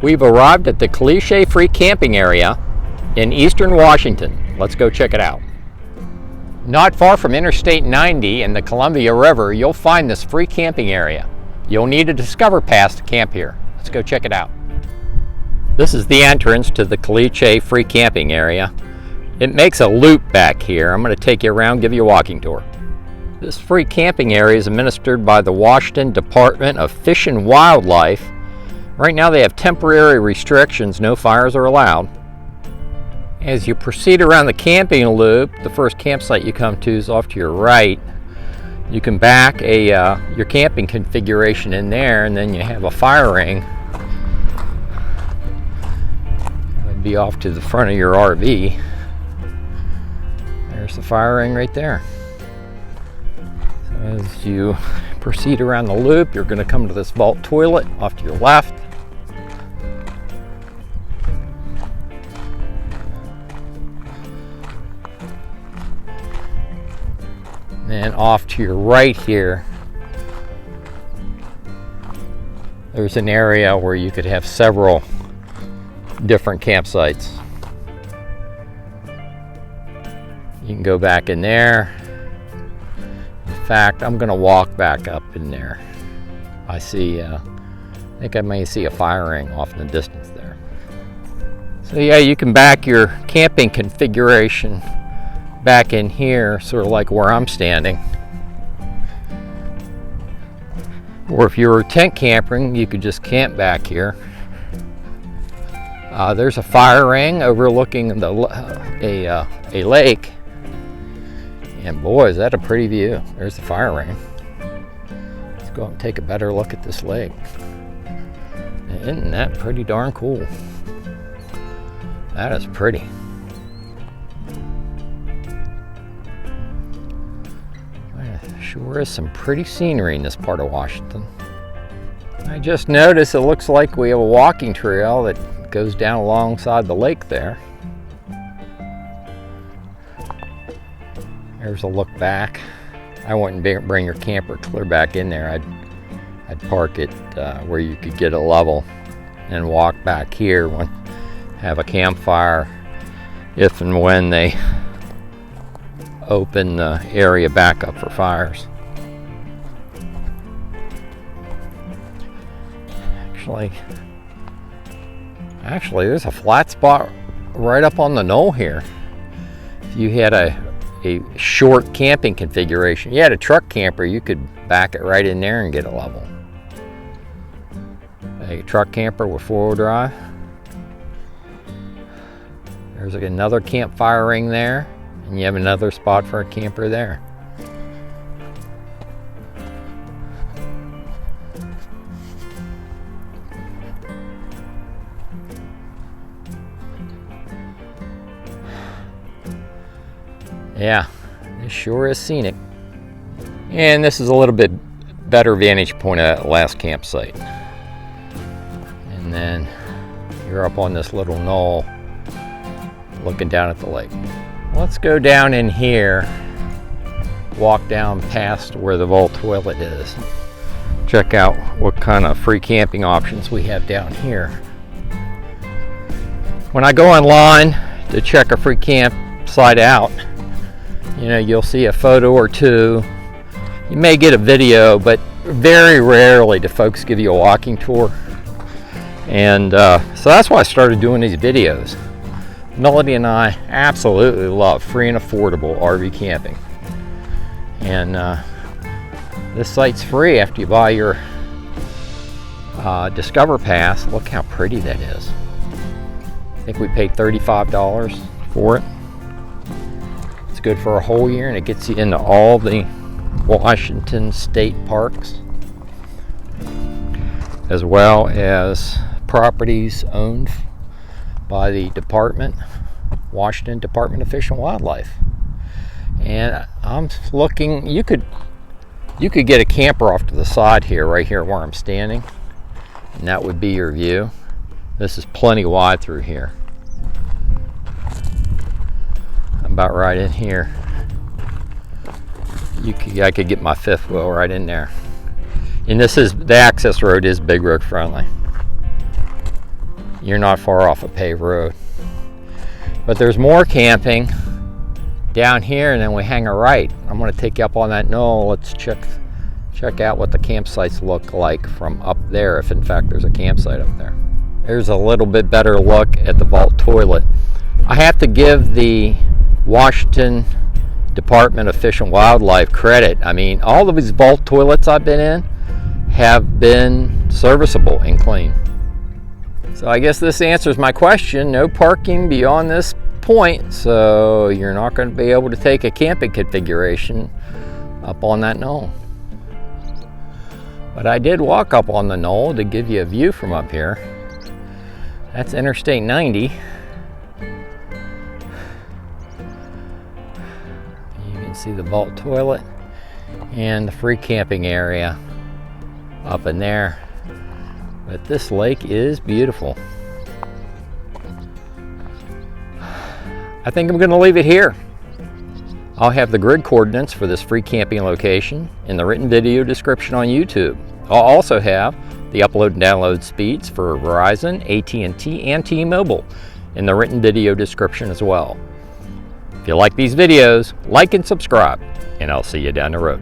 We've arrived at the Caliche free camping area in eastern Washington. Let's go check it out. Not far from Interstate 90 and the Columbia River, you'll find this free camping area. You'll need a Discover Pass to camp here. Let's go check it out. This is the entrance to the Caliche free camping area. It makes a loop back here. I'm going to take you around, give you a walking tour. This free camping area is administered by the Washington Department of Fish and Wildlife. Right now they have temporary restrictions, no fires are allowed. As you proceed around the camping loop, the first campsite you come to is off to your right. You can back your camping configuration in there, and then you have a fire ring. It'd be off to the front of your RV. There's the fire ring right there. So as you proceed around the loop, you're going to come to this vault toilet off to your left. And off to your right here, there's an area where you could have several different campsites. You can go back in there. In fact, I'm going to walk back up in there. I think I may see a fire ring off in the distance there. So yeah, you can back your camping configuration back in here, sort of like where I'm standing. Or if you were tent camping, you could just camp back here. There's a fire ring overlooking a lake. And boy, is that a pretty view. There's the fire ring. Let's go and take a better look at this lake. Isn't that pretty darn cool? That is pretty. Sure is some pretty scenery in this part of Washington. I just noticed it looks like we have a walking trail that goes down alongside the lake there. There's a look back. I wouldn't bring your camper clear back in there. I'd park it where you could get a level and walk back here and have a campfire if and when they open the area back up for fires. Actually there's a flat spot right up on the knoll here. If you had a short camping configuration, you had a truck camper, you could back it right in there and get a level. A truck camper with four-wheel drive. There's another campfire ring there. And you have another spot for a camper there. Yeah, this sure is scenic. And this is a little bit better vantage point at that last campsite. And then you're up on this little knoll looking down at the lake. Let's go down in here, walk down past where the vault toilet is. Check out what kind of free camping options we have down here. When I go online to check a free campsite out, you'll see a photo or two. You may get a video, but very rarely do folks give you a walking tour. And so that's why I started doing these videos. Melody and I absolutely love free and affordable RV camping. And this site's free after you buy your Discover Pass. Look how pretty that is. I think we paid $35 for it. It's good for a whole year, and it gets you into all the Washington state parks, as well as properties owned by the Washington Department of Fish and Wildlife. And I'm looking, you could get a camper off to the side here, right here where I'm standing, and that would be your view. This is plenty wide through here. About right in here. I could get my fifth wheel right in there. And the access road is big road friendly. you're not far off a paved road. But there's more camping down here, and then we hang a right. I'm going to take you up on that knoll. Let's check out what the campsites look like from up there, if in fact there's a campsite up there. There's a little bit better look at the vault toilet. I have to give the Washington Department of Fish and Wildlife credit. I mean, all of these vault toilets I've been in have been serviceable and clean. So I guess this answers my question. No parking beyond this point, so you're not going to be able to take a camping configuration up on that knoll. But I did walk up on the knoll to give you a view from up here. That's Interstate 90. You can see the vault toilet and the free camping area up in there. But this lake is beautiful. I think I'm going to leave it here. I'll have the grid coordinates for this free camping location in the written video description on YouTube. I'll also have the upload and download speeds for Verizon, AT&T, and T-Mobile in the written video description as well. If you like these videos, like and subscribe, and I'll see you down the road.